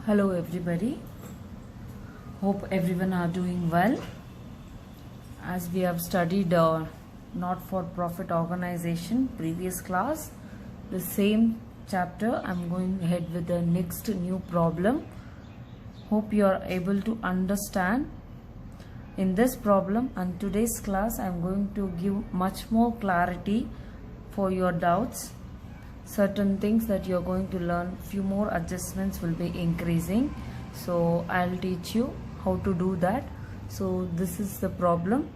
Hello everybody, hope everyone are doing well. As we have studied not-for-profit organization previous class, the same chapter I'm going ahead with the next new problem. Hope you are able to understand. In this problem and today's class I'm going to give much more clarity for your doubts. Certain things that you're going to learn, few more adjustments will be increasing, so I'll teach you how to do that. So this is the problem.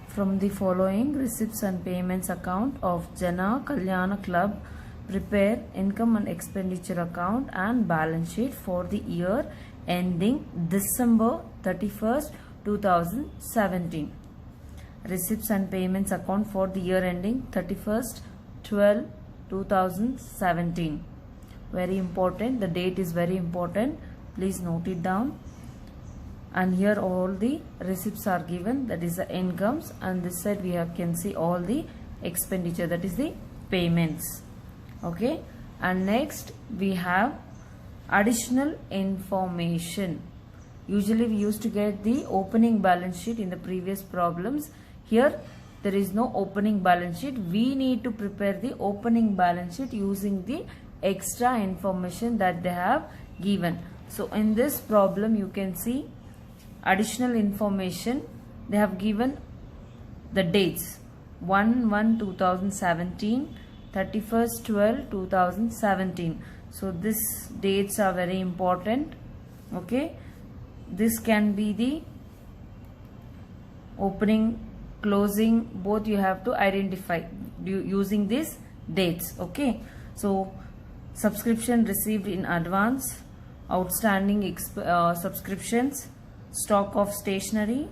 From the following receipts and payments account of Jana Kalyana Club, prepare income and expenditure account and balance sheet for the year ending December 31st 2017. Receipts and payments account for the year ending 31st 12/2017. Very important, the date is very important, please note it down. And here all the receipts are given, that is the incomes, and this side we can see all the expenditure, that is the payments. Okay, and next we have additional information. Usually we used to get the opening balance sheet in the previous problems. Here there is no opening balance sheet. We need to prepare the opening balance sheet using the extra information that they have given. So in this problem you can see additional information. They have given the dates 1/1/2017, 31st/12/2017. So these dates are very important. Okay, this can be the opening, closing, both you have to identify using these dates. Okay, so subscription received in advance, outstanding subscriptions, stock of stationery,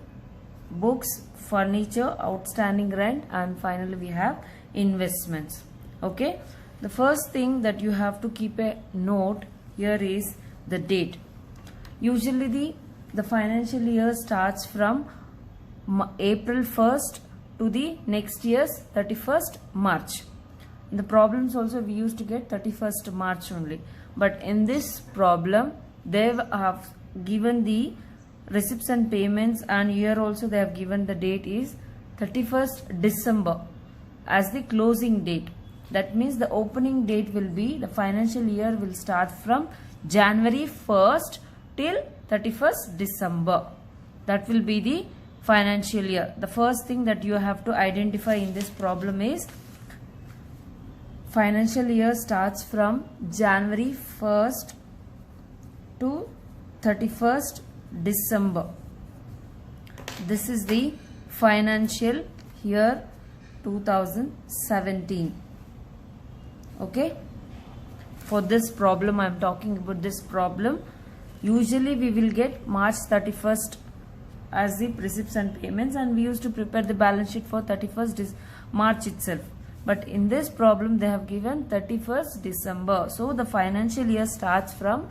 books, furniture, outstanding rent, and finally we have investments. Okay, the first thing that you have to keep a note here is the date. Usually the financial year starts from April 1st to the next year's 31st March. In the problems also we used to get 31st March only, but in this problem they have given the receipts and payments, and here also they have given the date is 31st December as the closing date. That means the opening date will be, the financial year will start from January 1st till 31st December. That will be the financial year. The first thing that you have to identify in this problem is financial year starts from January 1st to 31st December. This is the financial year 2017. Okay, for this problem I am talking about this problem. Usually we will get March 31st as the receipts and payments, and we used to prepare the balance sheet for 31st March itself. But in this problem they have given 31st December. So the financial year starts from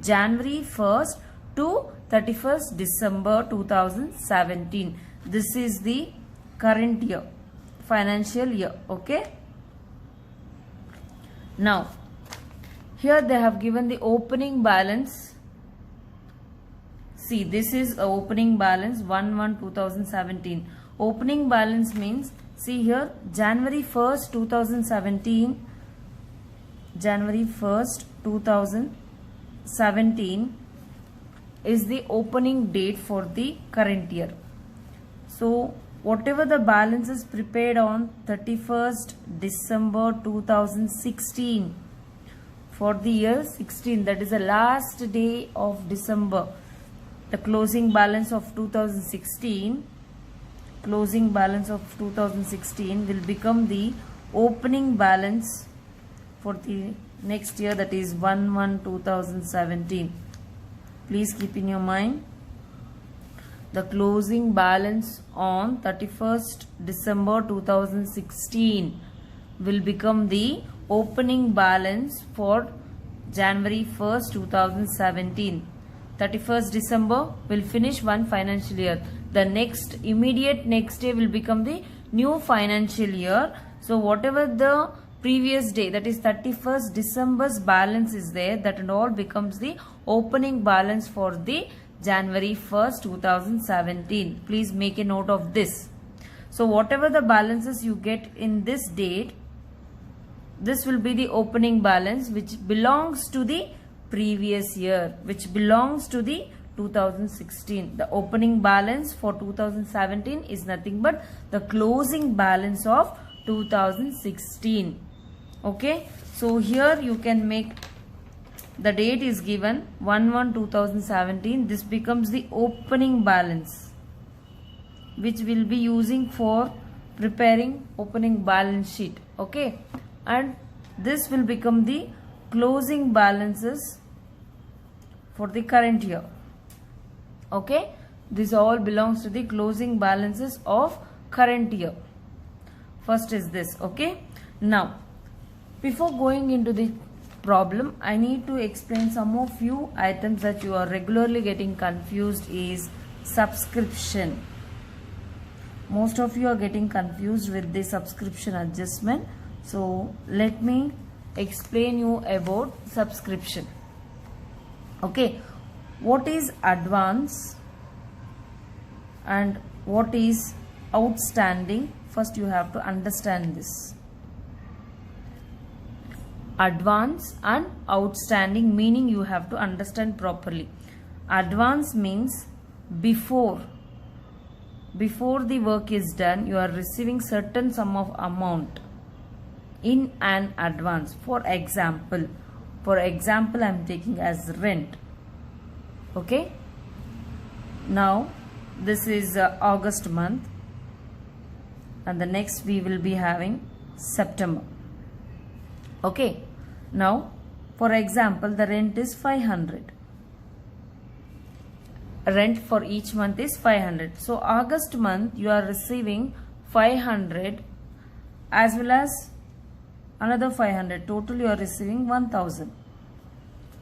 January 1st to 31st December 2017. This is the current year, financial year. Okay. Now here they have given the opening balance. See, this is a opening balance 1/1/2017. Opening balance means, see here, January 1st 2017, January 1st 2017 is the opening date for the current year. So whatever the balance is prepared on 31st December 2016 for the year 16, that is the last day of December, the closing balance of 2016, closing balance of 2016 will become the opening balance for the next year, that is 1/1/2017. Please keep in your mind, the closing balance on 31st December 2016 will become the opening balance for January 1st 2017. 31st December will finish one financial year. The immediate next day will become the new financial year. So whatever the previous day, that is 31st December's balance is there, that and all becomes the opening balance for the January 1st 2017. Please make a note of this. So whatever the balances you get in this date, this will be the opening balance which belongs to the previous year, which belongs to the 2016. The opening balance for 2017 is nothing but the closing balance of 2016. Okay, so here you can make, the date is given 1/1/2017. This becomes the opening balance which will be using for preparing opening balance sheet. Okay, and this will become the closing balances for the current year. Okay, this all belongs to the closing balances of current year. First is this. Okay, now before going into the problem, I need to explain some of few items that you are regularly getting confused is subscription. Most of you are getting confused with the subscription adjustment. So let me explain you about subscription. Okay, what is advance and what is outstanding? First you have to understand this. Advance and outstanding meaning you have to understand properly. Advance means before the work is done, you are receiving certain sum of amount in an advance. For example, I am taking as rent. Okay, now this is August month, and the next we will be having September. Okay, now for example, the rent is 500. Rent for each month is 500. So August month you are receiving 500 as well as another 500. Total you are receiving 1000.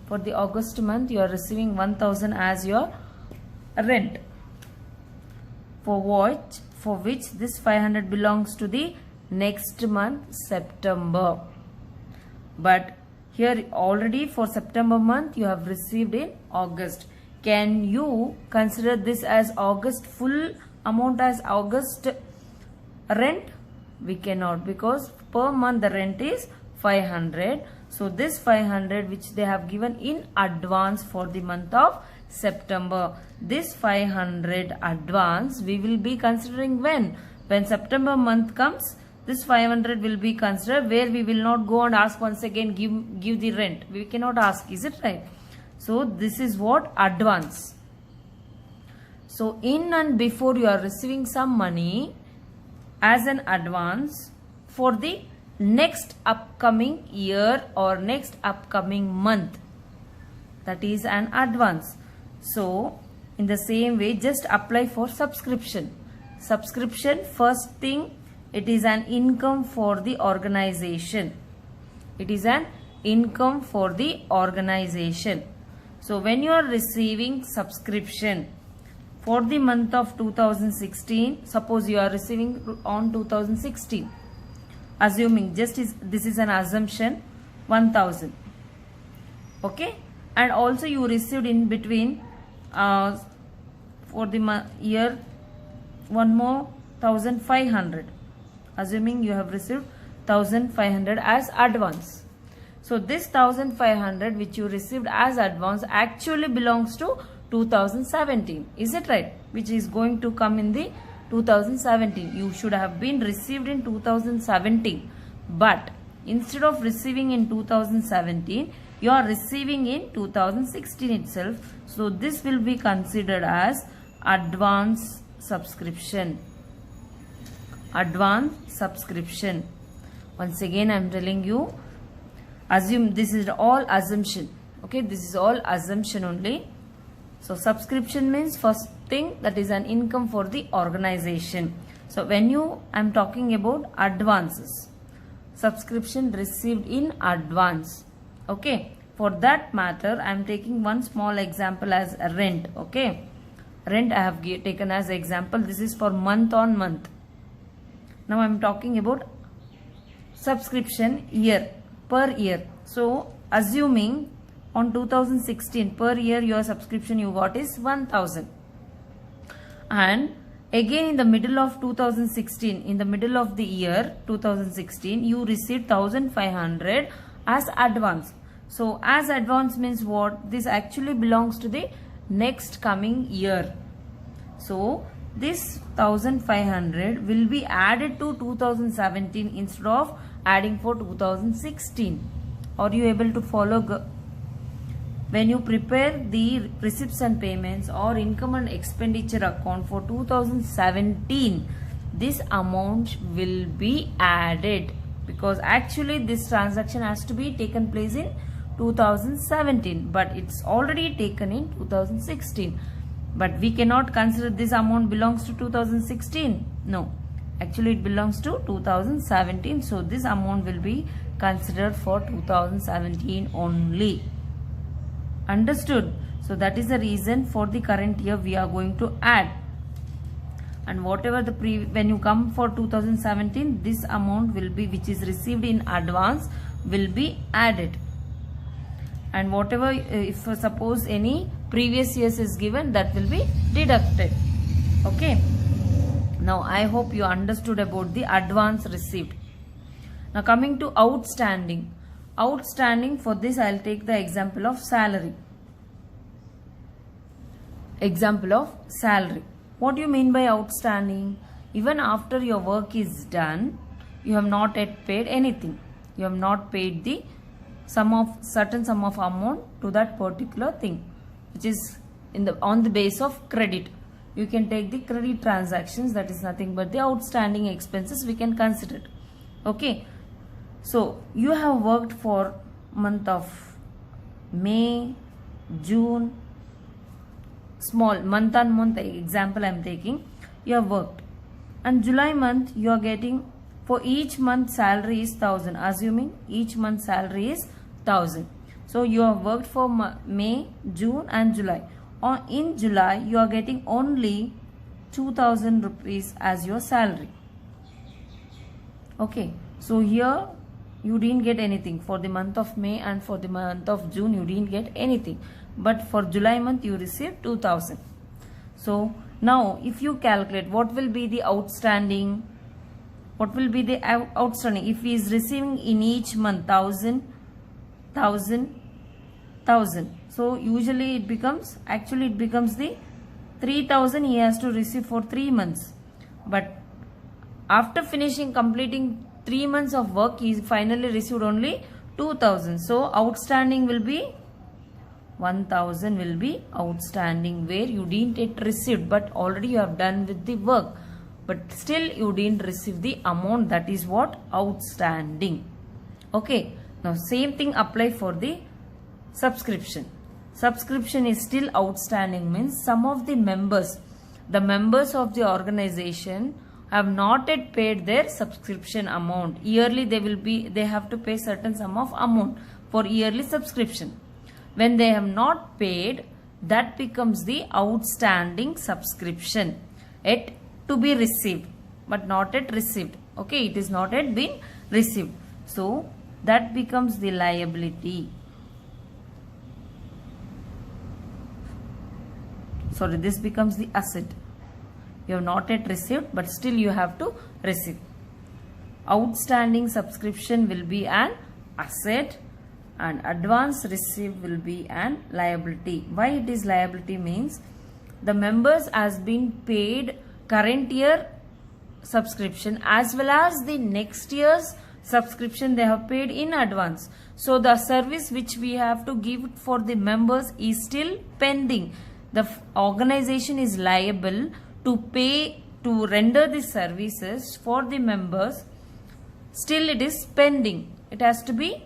For the August month you are receiving 1000 as your rent. For which this 500 belongs to the next month, September. But here already for September month you have received in August. Can you consider this as August full amount as August rent? We cannot, because per month the rent is 500. So this 500 which they have given in advance for the month of September, this 500 advance we will be considering when September month comes. This 500 will be considered, where we will not go and ask once again give the rent. We cannot ask, is it right? So this is what advance. So in and before you are receiving some money as an advance for the next upcoming year or next upcoming month. That is an advance. So in the same way, just apply for subscription. Subscription, first thing, it is an income for the organization. It is an income for the organization. So when you are receiving subscription for the month of 2016, suppose you are receiving on 2016, assuming this is an assumption, 1000. Okay, and also you received in between for the year one more 1500, assuming you have received 1500 as advance. So this 1500 which you received as advance actually belongs to 2017. Is it right? Which is going to come in the 2017. You should have been received in 2017. But instead of receiving in 2017, you are receiving in 2016 itself. So this will be considered as advance subscription. Advance subscription. Once again I am telling you, assume this is all assumption. Okay, this is all assumption only. So subscription means first thing, that is an income for the organization. So when I am talking about advances, subscription received in advance. Okay, for that matter I am taking one small example as rent. Okay, rent I have taken as example. This is for month on month. Now I am talking about subscription year per year. So assuming on 2016 per year your subscription you got is 1000, and again in the middle of 2016, in the middle of the year 2016, you received 1500 as advance. So as advance means what? This actually belongs to the next coming year. So this 1500 will be added to 2017 instead of adding for 2016. Are you able to follow? When you prepare the receipts and payments or income and expenditure account for 2017, this amount will be added, because actually this transaction has to be taken place in 2017, but it's already taken in 2016. But we cannot consider this amount belongs to 2016. No, actually it belongs to 2017. So this amount will be considered for 2017 only. Understood? So that is the reason for the current year we are going to add. And whatever the when you come for 2017, this amount will be, which is received in advance, will be added. And whatever, if suppose any previous years is given, that will be deducted. Okay. Now I hope you understood about the advance received. Now coming to outstanding. Outstanding, for this I will take the example of salary. Example of salary. What do you mean by outstanding? Even after your work is done, you have not yet paid anything. You have not paid the certain sum of amount to that particular thing, which is on the base of credit. You can take the credit transactions, that is nothing but the outstanding expenses we can consider. Okay. So you have worked for month of May, June, small month on month example I am taking. You have worked, and July month you are getting, for each month salary is 1000, assuming each month salary is 1000. So you have worked for May, June and July. In July you are getting only 2000 rupees as your salary. Okay. So here you didn't get anything. For the month of May and for the month of June you didn't get anything, but for July month you received 2000. So now if you calculate what will be the outstanding, what will be the outstanding if he is receiving in each month 1000, 1000, 1000. So usually it becomes the 3000 he has to receive for 3 months, but after completing 3 months of work, he finally received only 2000. So outstanding will be 1000 will be outstanding, where you didn't yet receive, but already you have done with the work, but still you didn't receive the amount. That is what? Outstanding. Okay. Now same thing apply for the subscription. Subscription is still outstanding, means some of the members of the organization have not yet paid their subscription amount. Yearly they have to pay certain sum of amount for yearly subscription. When they have not paid, that becomes the outstanding subscription, yet to be received, but not yet received. Okay, it is not yet been received. So that becomes the liability. Sorry, this becomes the asset. You have not yet received, but still you have to receive. Outstanding subscription will be an asset, and advance received will be an liability. Why it is liability? Means the members has been paid current year subscription as well as the next year's subscription they have paid in advance. So the service which we have to give for the members is still pending. The organization is liable to render the services for the members. Still it is pending. It has to be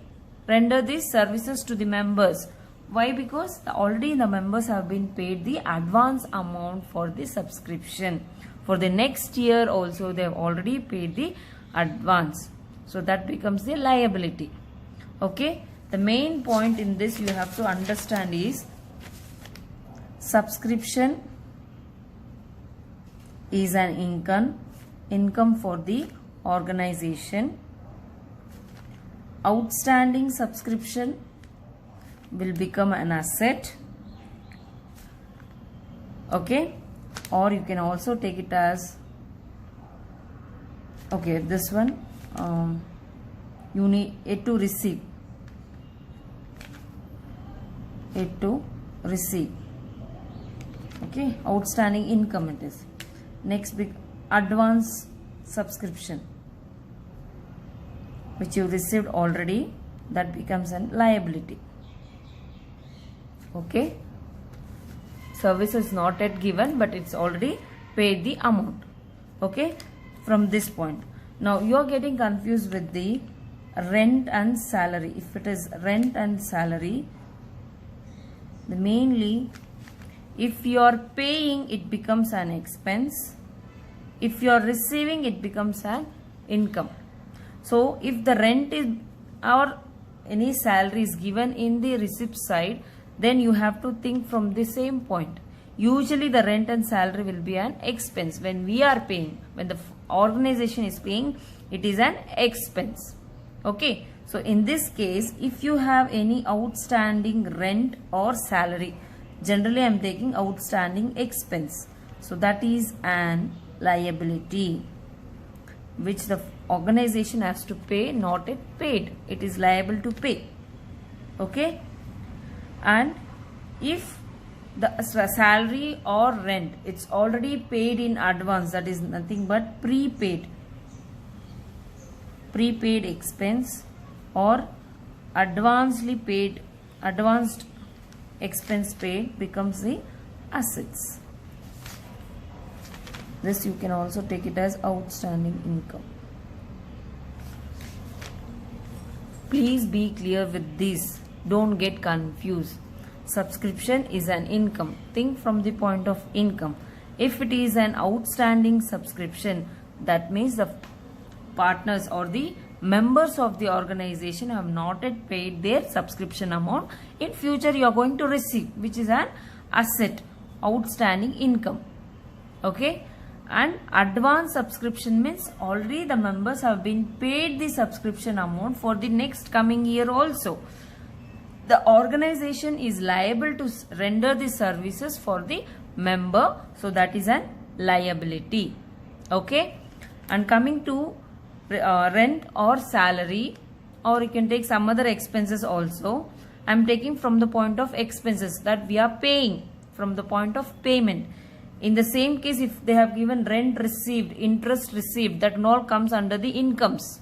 render these services to the members. Why? Because already the members have been paid the advance amount for the subscription. For the next year also they have already paid the advance. So that becomes the liability. Okay. The main point in this you have to understand is subscription is an income for the organization. outstanding subscription will become an asset. Okay, or you can also take it as, okay, this one, you need it to receive. It to receive. Okay, outstanding income it is. Next, big advance subscription, which you received already, that becomes a liability. Okay, service is not yet given, but it's already paid the amount. Okay, from this point. Now you are getting confused with the rent and salary. If it is rent and salary, the mainly, if you are paying, it becomes an expense. If you are receiving, it becomes an income. So if the rent is or any salary is given in the receipt side, then you have to think from the same point. Usually the rent and salary will be an expense. When we are paying, when the organization is paying, it is an expense. Okay, so in this case, if you have any outstanding rent or salary, generally I am taking outstanding expense. So that is an liability which the organization has to pay, not it paid. It is liable to pay. Okay, and if the salary or rent, it's already paid in advance, that is nothing but prepaid expense, or advanced expense paid becomes the assets. This you can also take it as outstanding income. Please be clear with this. Don't get confused. Subscription is an income. Think from the point of income. If it is an outstanding subscription, that means the partners or the members of the organization have not yet paid their subscription amount. In future you are going to receive, which is an asset, outstanding income. Okay, and advance subscription means already the members have been paid the subscription amount for the next coming year also. The organization is liable to render the services for the member, so that is an liability. Okay, and coming to rent or salary, or you can take some other expenses also. I am taking from the point of expenses, that we are paying from the point of payment. In the same case, if they have given rent received, interest received, that all comes under the incomes.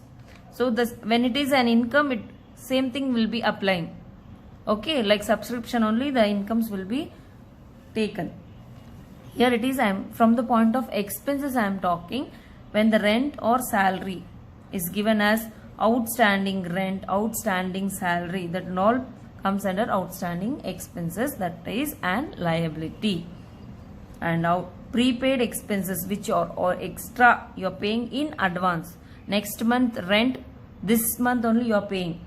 So this, when it is an income, it same thing will be applying. Okay, like subscription only, the incomes will be taken. Here it is, I am from the point of expenses I am talking. When the rent or salary is given as outstanding rent, outstanding salary, that all comes under outstanding expenses, that is an liability. And now prepaid expenses, which are or extra you are paying in advance. Next month rent, this month only you are paying,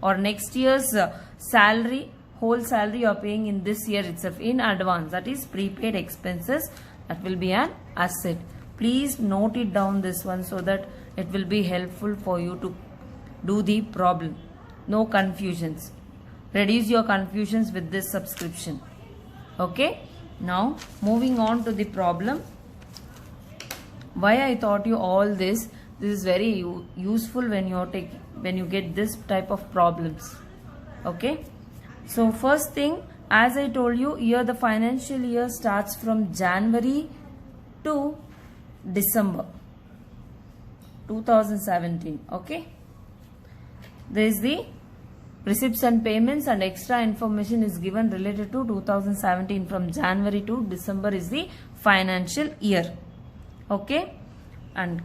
or next year's salary, whole salary you are paying in this year itself in advance, that is prepaid expenses. That will be an asset. Please note it down, this one, so that it will be helpful for you to do the problem. No confusions. Reduce your confusions with this subscription. Okay, now moving on to the problem. Why I taught you all this? This is very useful when you get this type of problems. Okay, so first thing, as I told you, here the financial year starts from January to December 2017. Okay, there is the receipts and payments, and extra information is given related to 2017. From January to December is the financial year. Okay, and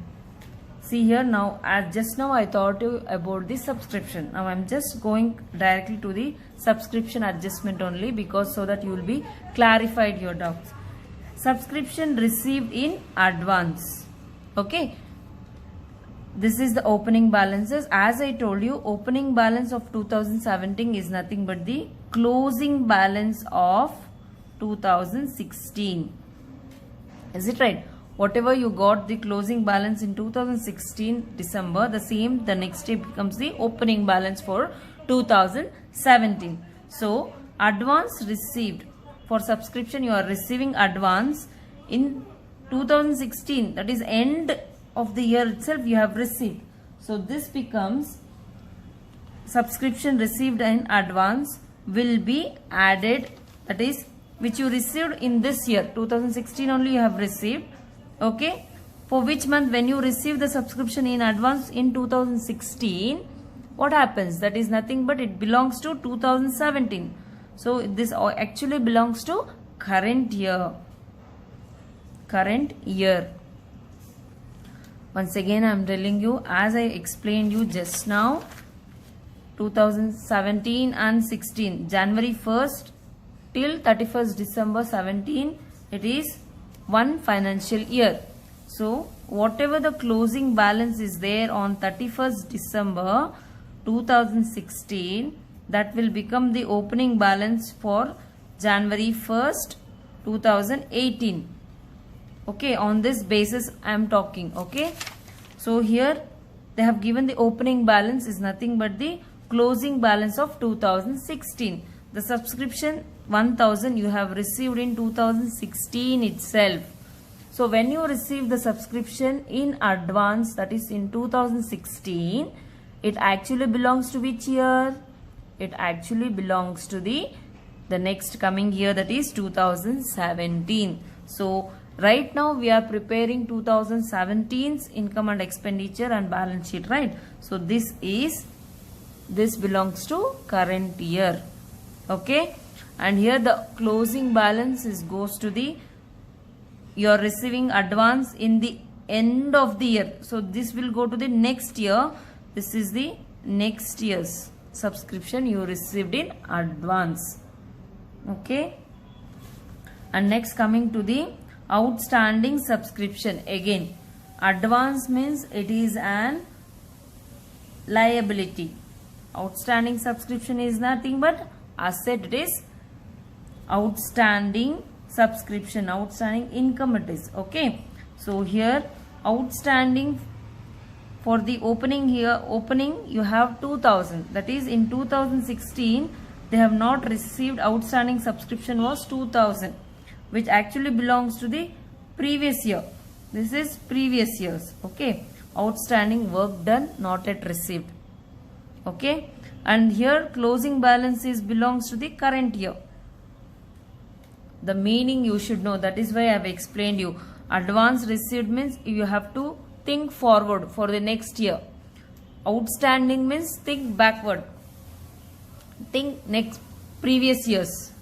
see here, now as just now I taught you about the subscription. Now I am just going directly to the subscription adjustment only, because so that you will be clarified your doubts. Subscription received in advance. Okay, this is the opening balances. As I told you, opening balance of 2017 is nothing but the closing balance of 2016. Is it right? whatever you got the closing balance in 2016 December, the same the next day becomes the opening balance for 2017. So advance received for subscription, you are receiving advance in 2016, that is end of the year itself you have received. So this becomes subscription received in advance will be added, that is which you received in this year 2016 only you have received. Okay, for which month when you receive the subscription in advance in 2016, what happens? That is nothing but it belongs to 2017. So this actually belongs to current year. Current year. Once again I am telling you, as I explained you just now, 2017 and 16, January 1st till 31st December 17, it is one financial year. So whatever the closing balance is there on 31st December 2016, that will become the opening balance for January 1st 2018. Okay, on this basis I am talking. Okay, so here they have given the opening balance is nothing but the closing balance of 2016. The subscription 1000 you have received in 2016 itself. So when you receive the subscription in advance, that is in 2016, it actually belongs to which year? It actually belongs to the next coming year, that is 2017. So right now we are preparing 2017's income and expenditure and balance sheet, right? So this belongs to current year. Okay, and here the closing balance goes to the, you are receiving advance in the end of the year. So this will go to the next year. This is the next year's subscription you received in advance. Okay, and next coming to the outstanding subscription. Again, advance means it is an liability. Outstanding subscription is nothing but asset. It is outstanding subscription, outstanding income it is. Okay, so here outstanding for the opening, here opening you have 2000, that is in 2016 they have not received outstanding subscription was 2000, which actually belongs to the previous year. This is previous years. Okay, outstanding work done not yet received. Okay, and here closing balance belongs to the current year. The meaning you should know, that is why I have explained you. Advance received means you have to think forward for the next year. Outstanding means think backward, think next previous years.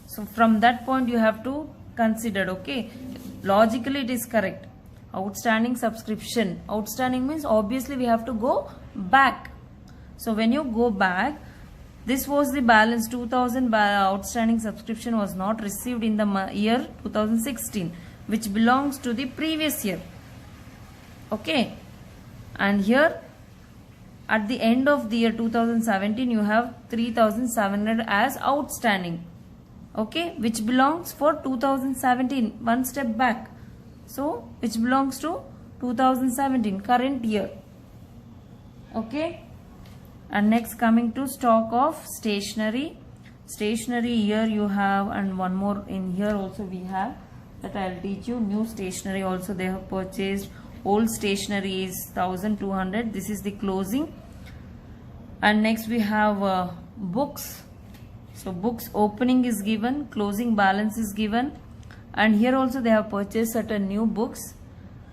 So from that point you have to consider. Okay, logically it is correct. Outstanding subscription, outstanding means obviously we have to go back. So when you go back, this was the balance 2000 outstanding subscription was not received in the year 2016, which belongs to the previous year. Okay, and here at the end of the year 2017 you have 3700 as outstanding. Okay, which belongs for 2017, one step back. So which belongs to 2017, current year. Okay, and next coming to stock of stationery. Stationery here you have, and one more in here also we have, that I will teach you. New stationery also they have purchased. Old stationery is 1200. This is the closing. And next we have books. So books opening is given, closing balance is given, and here also they have purchased certain new books,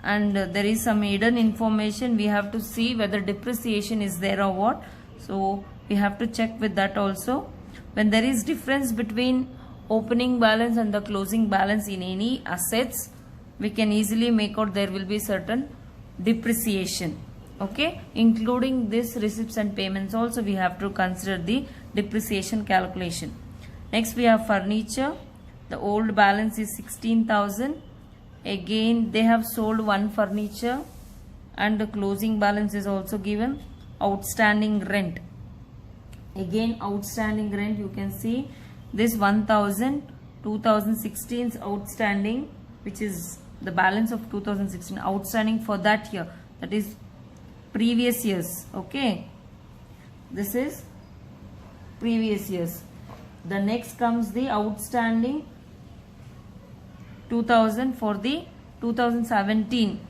and there is some hidden information. We have to see whether depreciation is there or what. So we have to check with that also. When there is difference between opening balance and the closing balance in any assets, we can easily make out there will be certain depreciation. Okay, including this receipts and payments also we have to consider the depreciation calculation. Next we have furniture. The old balance is 16,000. Again they have sold one furniture, and the closing balance is also given. Outstanding rent. Again outstanding rent you can see this 1000, 2016's outstanding, which is the balance of 2016 outstanding for that year, that is previous years. Okay, this is previous years. The next comes the outstanding 2000 for the 2017.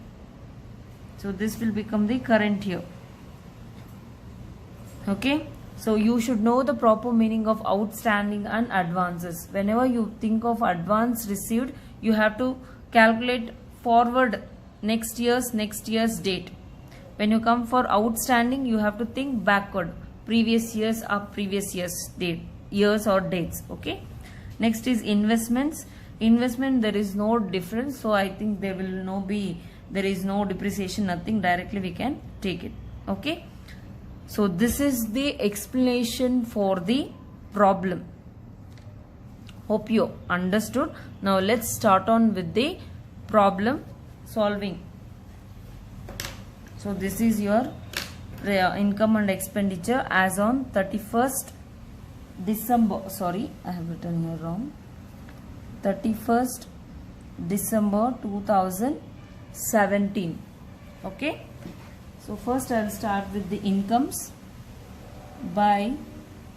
So this will become the current year. Okay, so you should know the proper meaning of outstanding and advances. Whenever you think of advance received, you have to calculate forward next year's date. When you come for outstanding, you have to think backward, previous years or previous years date, years or dates. Okay, next is investments. Investment, there is no difference, so I think there is no depreciation, nothing, directly we can take it. Okay, so this is the explanation for the problem. Hope you understood. Now let's start on with the problem solving. So this is your income and expenditure as on 31st December, sorry, I have written here wrong, 31st December 2017. Okay, so first I will start with the incomes by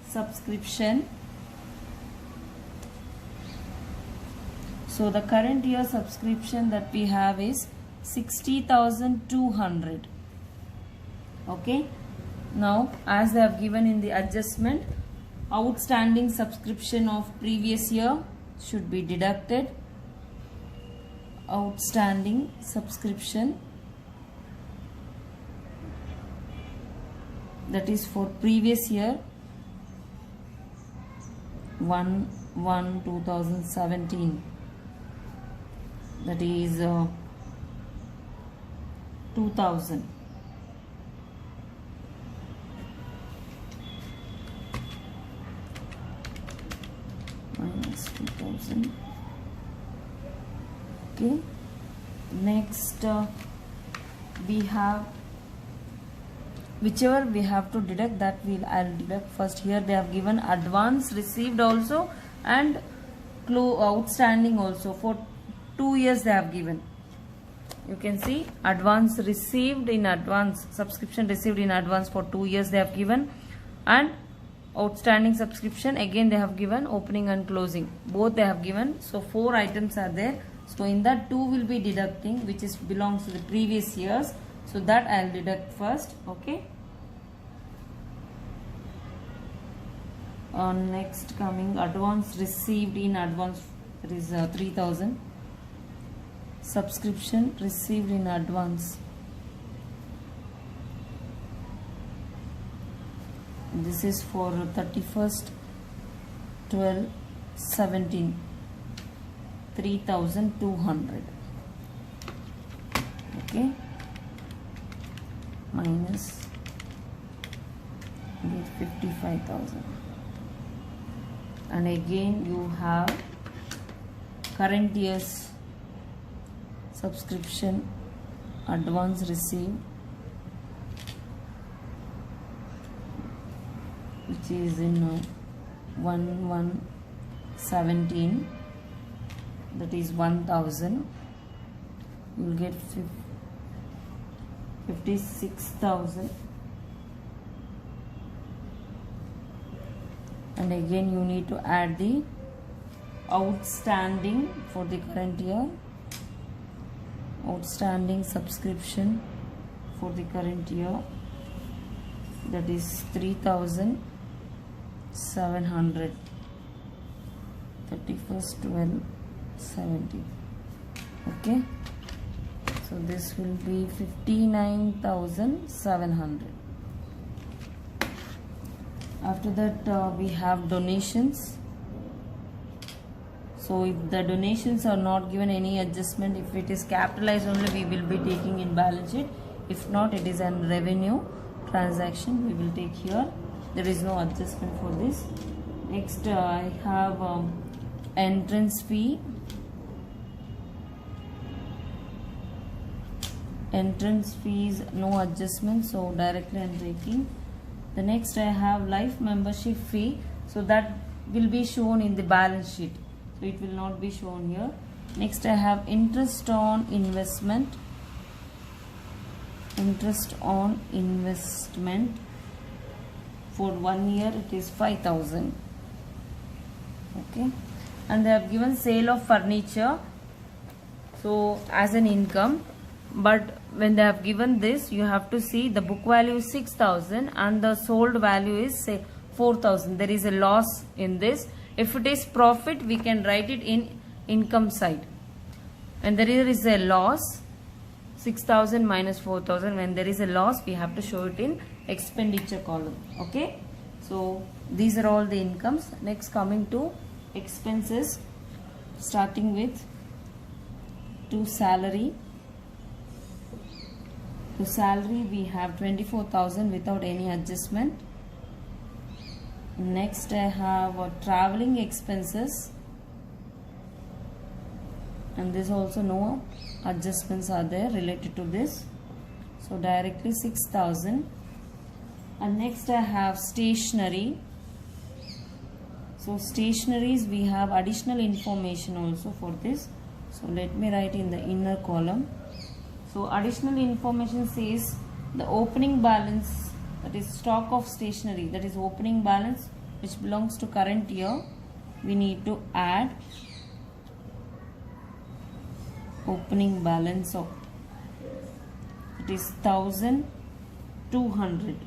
subscription. So the current year subscription that we have is 60,200. Okay, now as they have given in the adjustment, outstanding subscription of previous year should be deducted. Outstanding subscription, that is for previous year 1/1/2017, that is 2000. Minus 2000. Okay, next we have whichever we have to deduct, that I'll deduct first. Here they have given advance received also and outstanding also. For 2 years they have given. You can see advance received in advance, subscription received in advance for 2 years they have given, and outstanding subscription again they have given, opening and closing both they have given. So 4 items are there. So in that 2 will be deducting, which is belongs to the previous years. So that I'll deduct first. Okay. Next coming advance received in advance, that is 3000. Subscription received in advance, this is for 31st 12/17, 3,200. Okay, minus 55,000, and again you have current year's subscription advance received, which is in 1/1/17, that is 1000. You will get 56,000, and again you need to add the outstanding for the current year. Outstanding subscription for the current year, that is 3,700, 31st 12/17. Okay, so this will be 59,700. After that we have donations. So if the donations are not given any adjustment, if it is capitalized only, we will be taking in balance sheet. If not, it is a revenue transaction, we will take here. There is no adjustment for this. Next I have entrance fee. Entrance fees, no adjustment, so directly I am taking. The next I have life membership fee, so that will be shown in the balance sheet. So it will not be shown here. Next I have interest on investment. Interest on investment for 1 year it is 5,000. Okay, and they have given sale of furniture so as an income, but when they have given this, you have to see the book value is 6,000 and the sold value is say 4,000. There is a loss in this. If it is profit, we can write it in income side. When there is a loss, 6,000 minus 4,000, when there is a loss, we have to show it in expenditure column. Okay, so these are all the incomes. Next, coming to expenses, starting with to salary. To salary we have 24,000 without any adjustment. Next I have traveling expenses, and this also no adjustments are there related to this, so directly 6,000. And next I have stationery. So stationaries we have additional information also for this, so let me write in the inner column. So additional information says the opening balance, that is stock of stationery, that is opening balance which belongs to current year, we need to add opening balance of, it is 1,200.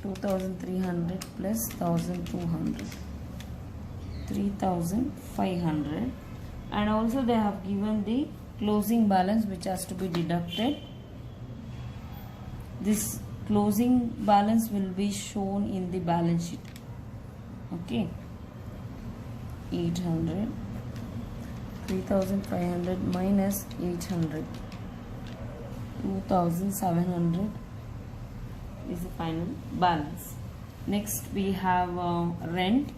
2,300 plus 1,200, 3,500, and also they have given the closing balance which has to be deducted. This closing balance will be shown in the balance sheet. Okay, 800, 3,500 minus 800, 2,700 is the final balance. Next we have rent.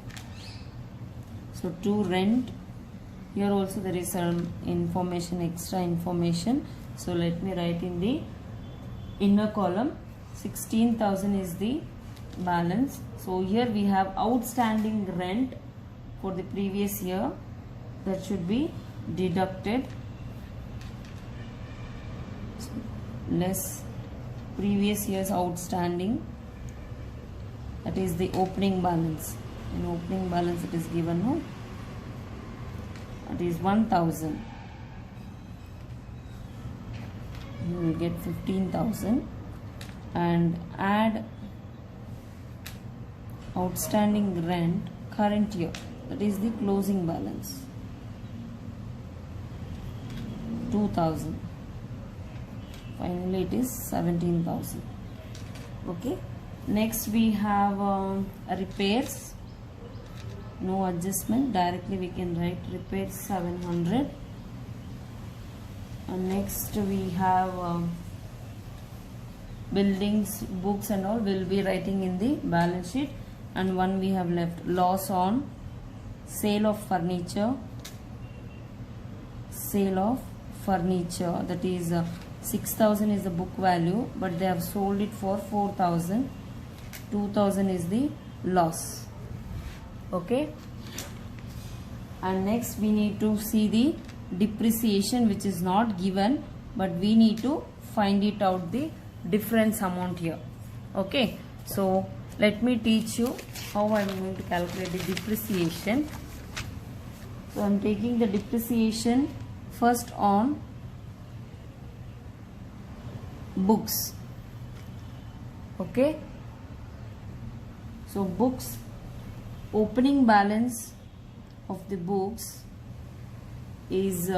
So to rent, here also there is some information, extra information. So let me write in the inner column, 16,000 is the balance. So here we have outstanding rent for the previous year, that should be deducted, less previous year's outstanding, that is the opening balance. In opening balance it is given, no, that is 1,000. You will get 15,000, and add outstanding rent current year, that is the closing balance, 2,000. Finally it is 17,000. Okay, next we have repairs, no adjustment, directly we can write repairs 700. And next we have buildings, books and all will be writing in the balance sheet. And one we have left, loss on sale of furniture, sale of furniture, that is 6,000 is the book value, but they have sold it for 4,000. 2,000 is the loss. Okay, and next we need to see the depreciation, which is not given, but we need to find it out, the difference amount here. Okay, so let me teach you how I am going to calculate the depreciation. So I am taking the depreciation first on books. Okay, so books, opening balance of the books is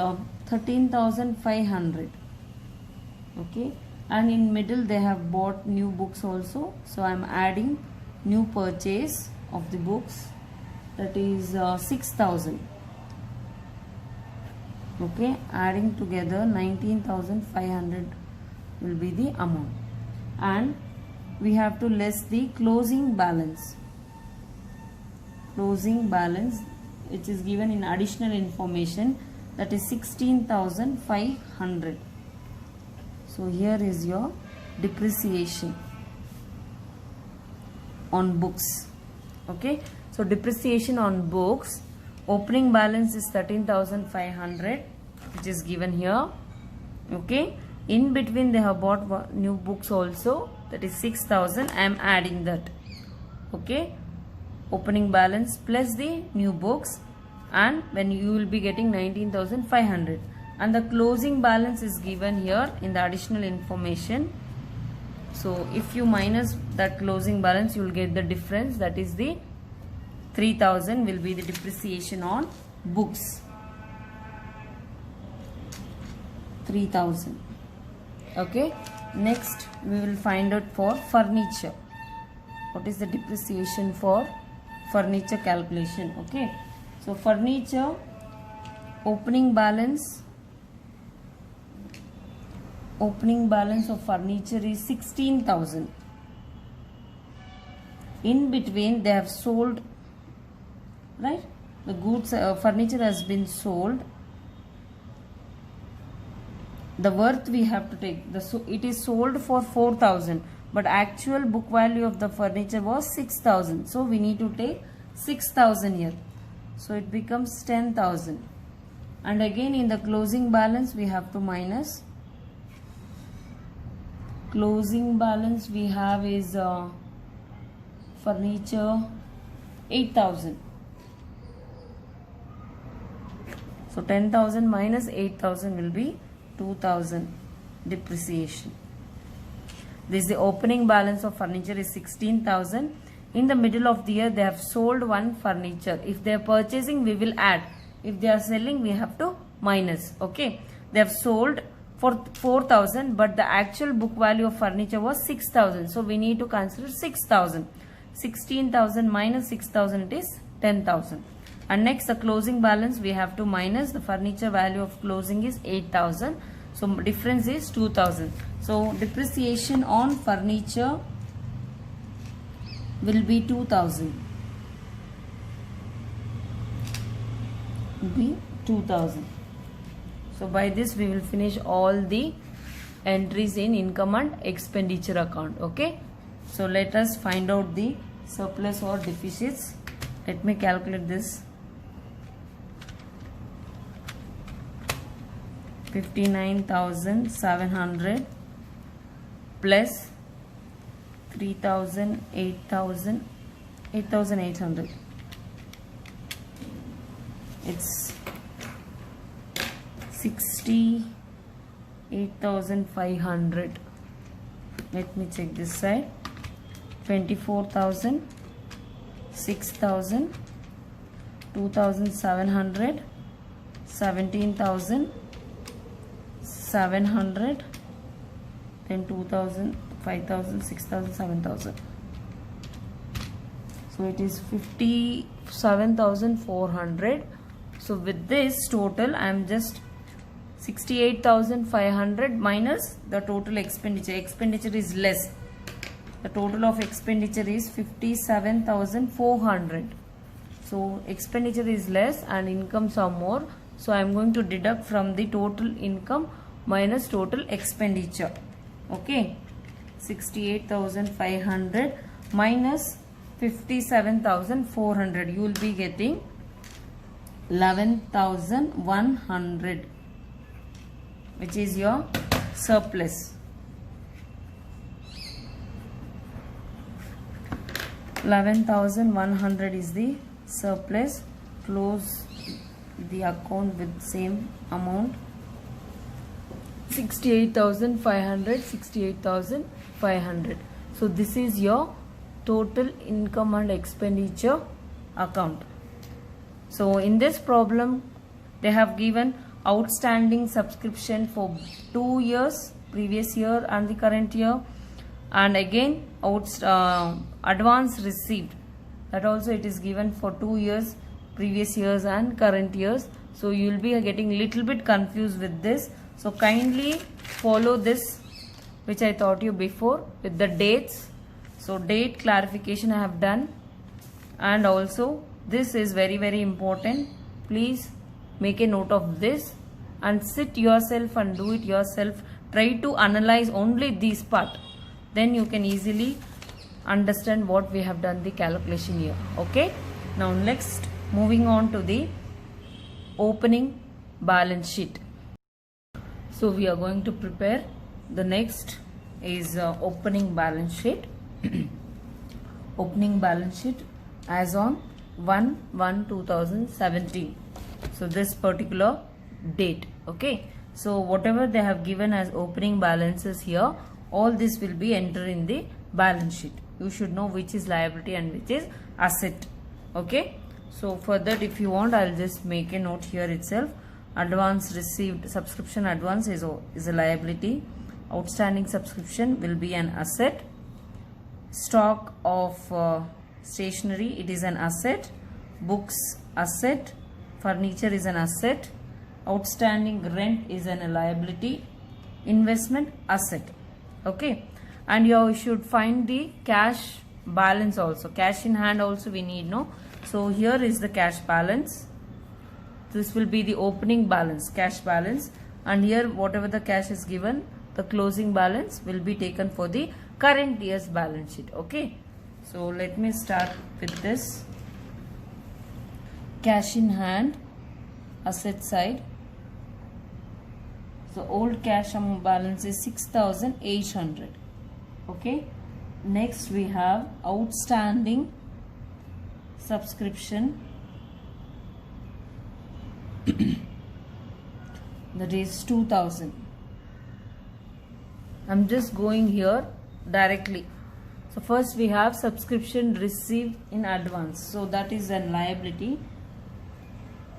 13,500. Okay, and in middle they have bought new books also, so I am adding new purchase of the books, that is 6,000. Okay, adding together 19,500 will be the amount, and we have to less the closing balance. Closing balance, which is given in additional information, that is 16,500. So here is your depreciation on books. Okay, so depreciation on books, opening balance is 13,500, which is given here. Okay, in between they have bought new books also, that is 6,000. I am adding that. Okay, opening balance plus the new books, and when you will be getting 19,500, and the closing balance is given here in the additional information. So if you minus that closing balance, you will get the difference, that is the 3,000 will be the depreciation on books. 3,000. Okay, next we will find out for furniture. What is the depreciation for furniture calculation? Okay, so furniture opening balance of furniture is 16,000. In between they have sold, right? The goods, furniture has been sold. The worth we have to take, it is sold for 4,000, but actual book value of the furniture was 6,000. So we need to take 6,000 here. So it becomes 10,000. And again in the closing balance we have to minus. Closing balance we have is furniture 8,000. So 10,000 minus 8,000 will be 2,000 depreciation. This is the opening balance of furniture is 16,000. In the middle of the year they have sold one furniture. If they are purchasing, we will add. If they are selling, we have to minus. Okay, they have sold for 4,000, but the actual book value of furniture was 6,000. So we need to consider 6,000. 16,000 minus 6,000, it is 10,000. And next the closing balance we have to minus. The furniture value of closing is 8,000. So difference is 2,000. So depreciation on furniture will be 2,000. Will be 2,000. So by this we will finish all the entries in income and expenditure account. Okay, so let us find out the surplus or deficits. Let me calculate this. 59,700 plus 3,000, 8,000, 8,800. It's 68,500. Let me check this side. 24,000, 6,000, 2,700, 17,000, 700, then 2,000, 5,000, 6,000, 7,000. So it is 57,400. So with this total, I am just 68,500 minus the total expenditure. Expenditure is less. The total of expenditure is 57,400. So expenditure is less and incomes are more. So I am going to deduct from the total income minus total expenditure. Okay, 68,500 minus 57,400. You will be getting 11,100, which is your surplus. 11,100 is the surplus. Close the account with same amount. 68,500, 68,500. So this is your total income and expenditure account. So in this problem they have given outstanding subscription for 2 years, previous year and the current year, and again advance received, that also it is given for 2 years, previous years and current years. So you will be getting little bit confused with this. So kindly follow this which I taught you before with the dates. So date clarification I have done, and also this is very important. Please make a note of this and sit yourself and do it yourself. Try to analyze only this part, then you can easily understand what we have done the calculation here. Okay, now next moving on to the opening balance sheet. So we are going to prepare the next is opening balance sheet. Opening balance sheet as on 1/1/2017. So this particular date. Okay, so whatever they have given as opening balances here, all this will be entered in the balance sheet. You should know which is liability and which is asset. Okay, so for that, if you want, I'll just make a note here itself. Advance received, subscription advance is a liability. Outstanding subscription will be an asset. Stock of stationery, it is an asset. Books, asset. Furniture is an asset. Outstanding rent is a liability. Investment, asset. Okay, and you should find the cash balance also. Cash in hand also we need, no? So here is the cash balance. This will be the opening balance, cash balance, and here whatever the cash is given, the closing balance will be taken for the current year's balance sheet. Okay, so let me start with this. Cash in hand, asset side. So old cash balance is 6,800. Okay, next we have outstanding subscription. That is 2,000. I'm just going here directly. So first we have subscription received in advance. So that is a liability.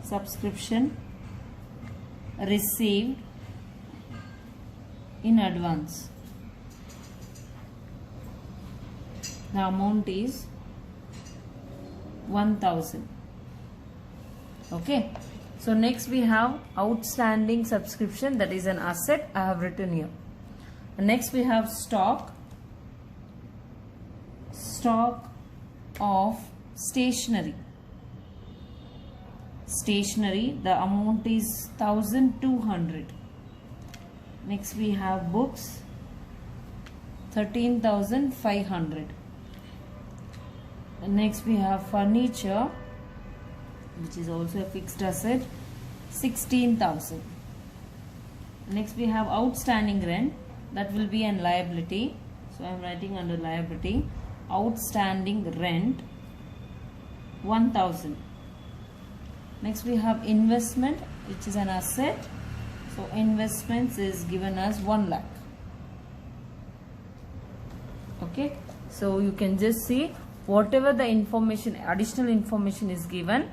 Subscription received in advance. The amount is 1,000. Okay. So next we have outstanding subscription, that is an asset, I have written here. And next we have stock. Stock of stationery. Stationery, the amount is 1,200. Next we have books, 13,500. And next we have furniture, which is also a fixed asset, 16,000. Next we have outstanding rent, that will be an liability. So I am writing under liability. Outstanding rent, 1,000. Next we have investment, which is an asset. So investments is given as 1 lakh. Okay, so you can just see whatever the information, additional information is given.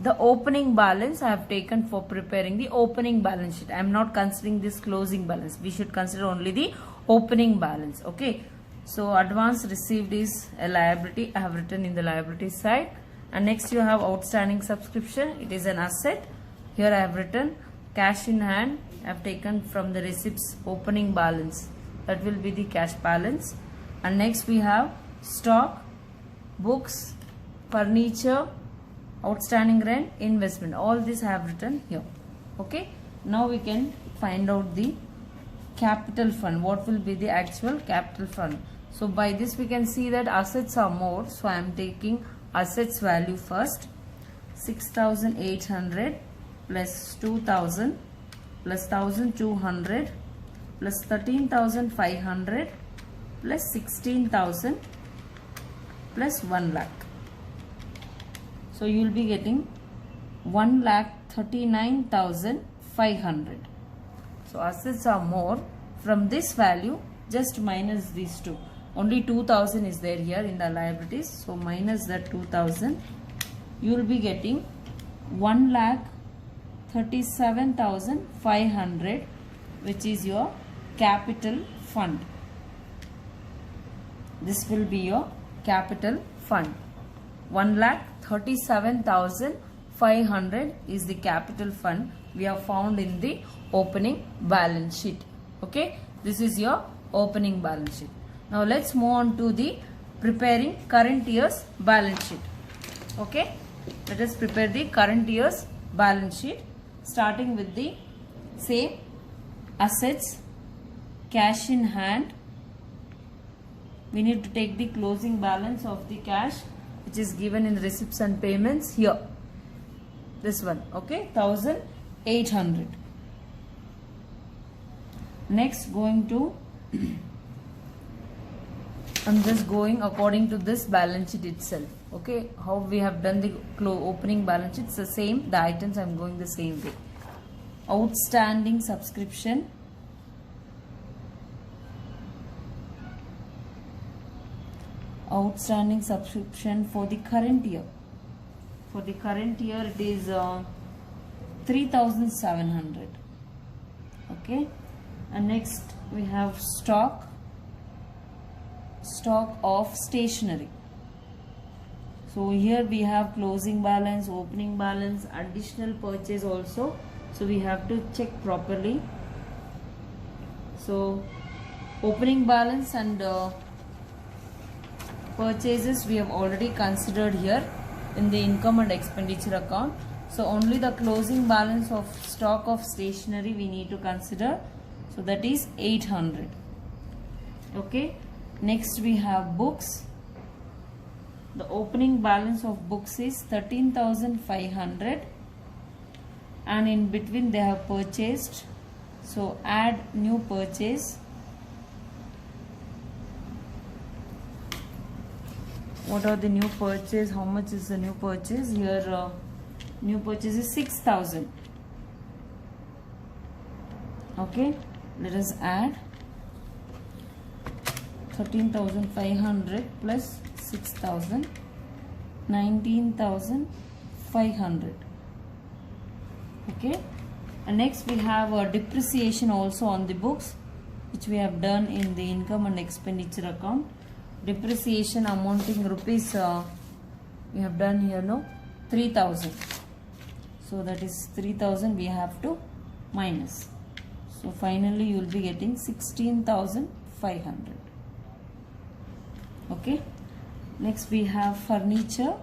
The opening balance I have taken for preparing the opening balance sheet. I am not considering this closing balance. We should consider only the opening balance. Okay. So advance received is a liability. I have written in the liability side. And next you have outstanding subscription. It is an asset. Here I have written cash in hand. I have taken from the receipts opening balance. That will be the cash balance. And next we have stock, books, furniture, outstanding rent, investment. All this I have written here. Okay. Now we can find out the capital fund. What will be the actual capital fund? So by this we can see that assets are more. So I am taking assets value first. 6,800 plus 2,000 plus 1,200 plus 13,500 plus 16,000 plus 1 lakh. So you will be getting 1,39,500. So assets are more. From this value, just minus these two. Only 2,000 is there here in the liabilities. So minus that 2,000, you will be getting 1,37,500, which is your capital fund. This will be your capital fund. 1,37,500 is the capital fund we have found in the opening balance sheet. Okay, this is your opening balance sheet. Now let's move on to the preparing current year's balance sheet. Okay, let us prepare the current year's balance sheet, starting with the same assets, cash in hand, we need to take the closing balance of the cash which is given in receipts and payments here. This one, okay, 1800. Next, going to I'm just going according to this balance sheet itself. Okay, how we have done the opening balance sheet, it's the same. The items I'm going the same way. Outstanding subscription. Outstanding subscription for the current year. For the current year, it is 3,700. Okay, and next we have stock of stationery. So here we have closing balance, opening balance, additional purchase also. So we have to check properly. So opening balance and purchases we have already considered here in the income and expenditure account. So only the closing balance of stock of stationery we need to consider. So that is 800. Okay. Next we have books. The opening balance of books is 13,500 and in between they have purchased. So add new purchase. What are the new purchase? How much is the new purchase? Here new purchase is 6,000. Okay, let us add 13,500 plus 6,000, 19,500. Okay, and next we have a depreciation also on the books, which we have done in the income and expenditure account. Depreciation amounting rupees we have done here, no, 3,000. So that is 3,000 we have to minus. So finally you will be getting 16,500. Okay, next we have furniture.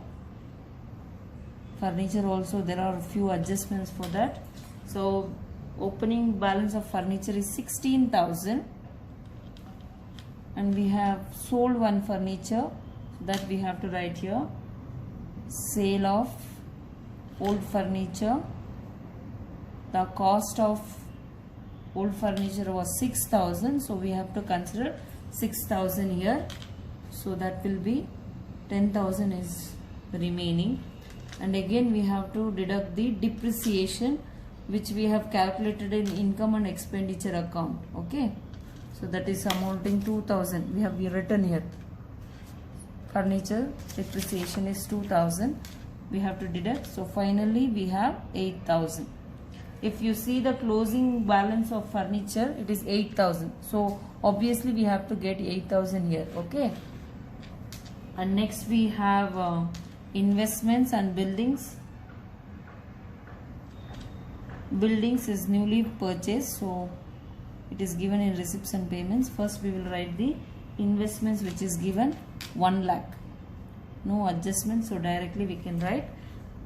Furniture also there are a few adjustments for that. So opening balance of furniture is 16,000 and we have sold one furniture, so that we have to write here. Sale of old furniture. The cost of old furniture was 6,000, so we have to consider 6,000 here. So that will be 10,000 is remaining, and again we have to deduct the depreciation which we have calculated in income and expenditure account. Okay, so that is amounting 2,000. We have written here furniture depreciation is 2,000. We have to deduct. So finally we have 8,000. If you see the closing balance of furniture, it is 8,000. So obviously we have to get 8,000 here. Okay. And next we have investments and buildings. Buildings is newly purchased, so it is given in receipts and payments. First we will write the investments, which is given 1 lakh. No adjustment, so directly we can write.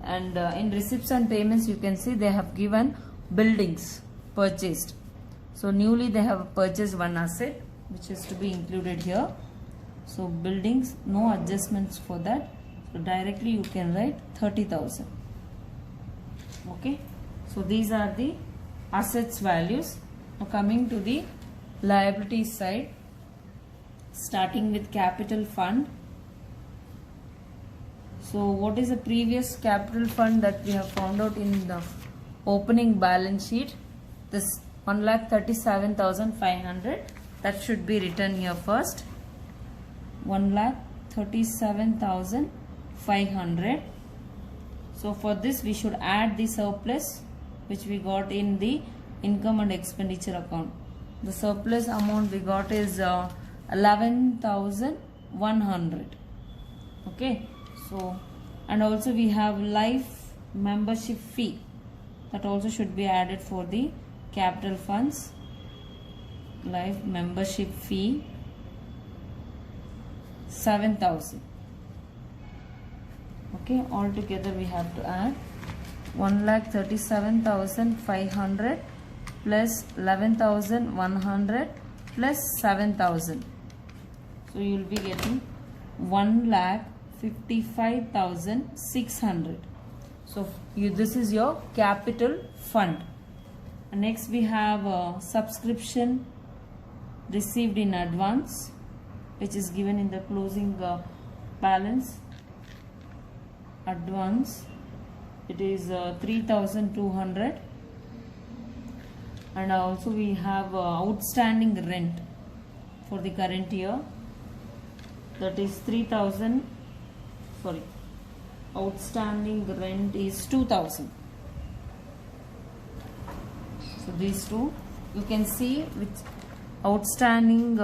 And in receipts and payments you can see they have given buildings purchased. So newly they have purchased one asset which is to be included here. So buildings, no adjustments for that. So directly you can write 30,000. Okay. So these are the assets values. Now coming to the liabilities side, starting with capital fund. So what is the previous capital fund that we have found out in the opening balance sheet? This 1,37,500. That should be written here first. 1,37,500. So for this we should add the surplus which we got in the income and expenditure account. The surplus amount we got is 11,100. Okay. So and also we have life membership fee, that also should be added for the capital funds. Life membership fee 7,000. Okay, altogether we have to add 1,37,500 plus 11,100 plus 7,000. So you will be getting 1,55,600. So this is your capital fund. And next we have subscription received in advance, which is given in the closing balance. Advance, it is 3,200. And also we have outstanding rent for the current year, that is 3,000. Sorry, outstanding rent is 2,000. So these two you can see with outstanding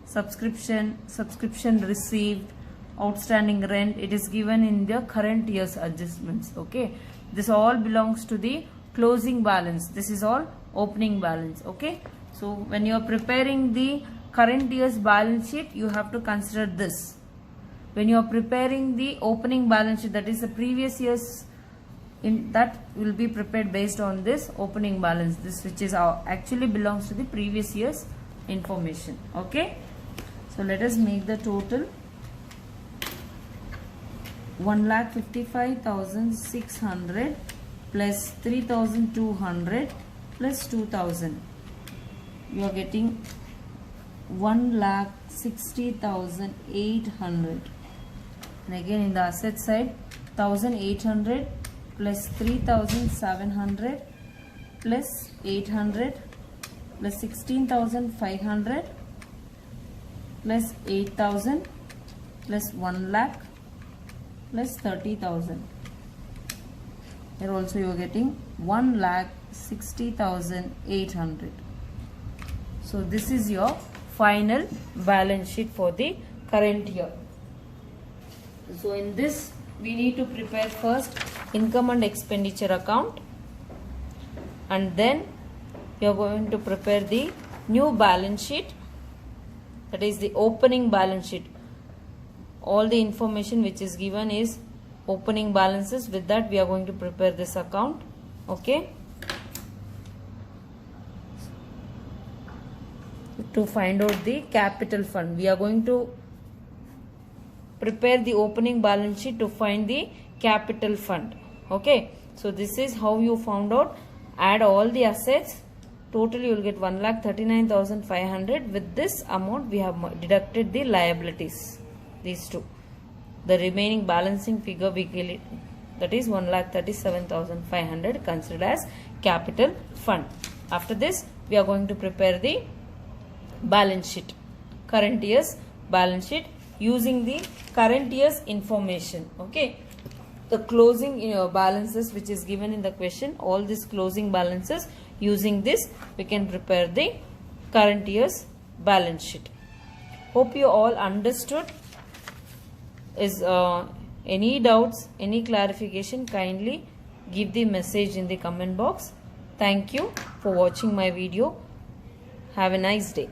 subscription received, outstanding rent, it is given in the current year's adjustments. Okay, this all belongs to the closing balance. This is all opening balance. Okay, so when you are preparing the current year's balance sheet, you have to consider this. When you are preparing the opening balance sheet, that is the previous year's, that will be prepared based on this opening balance, this which is actually belongs to the previous year's information. Okay, so let us make the total. 1,55,600 plus 3,200 plus 2,000. You are getting 1,60,800. And again in the asset side, 1,800 plus 3,700 plus 800 plus 16,500 plus 8,000 plus 1 lakh plus 30,000. Here also you are getting 1,60,800. So this is your final balance sheet for the current year. So in this we need to prepare first income and expenditure account, and then you are going to prepare the new balance sheet, that is the opening balance sheet. All the information which is given is opening balances. With that we are going to prepare this account. Okay, to find out the capital fund, we are going to prepare the opening balance sheet to find the capital fund. Okay, so this is how you found out. Add all the assets, total you will get 1,39,500. With this amount we have deducted the liabilities, these two. The remaining balancing figure we get it, that is 1,37,500, considered as capital fund. After this we are going to prepare the balance sheet, current year's balance sheet, using the current year's information. Okay, the closing balances which is given in the question, all these closing balances, using this we can prepare the current year's balance sheet. Hope you all understood. Is any doubts, any clarification, kindly give the message in the comment box. Thank you for watching my video. Have a nice day.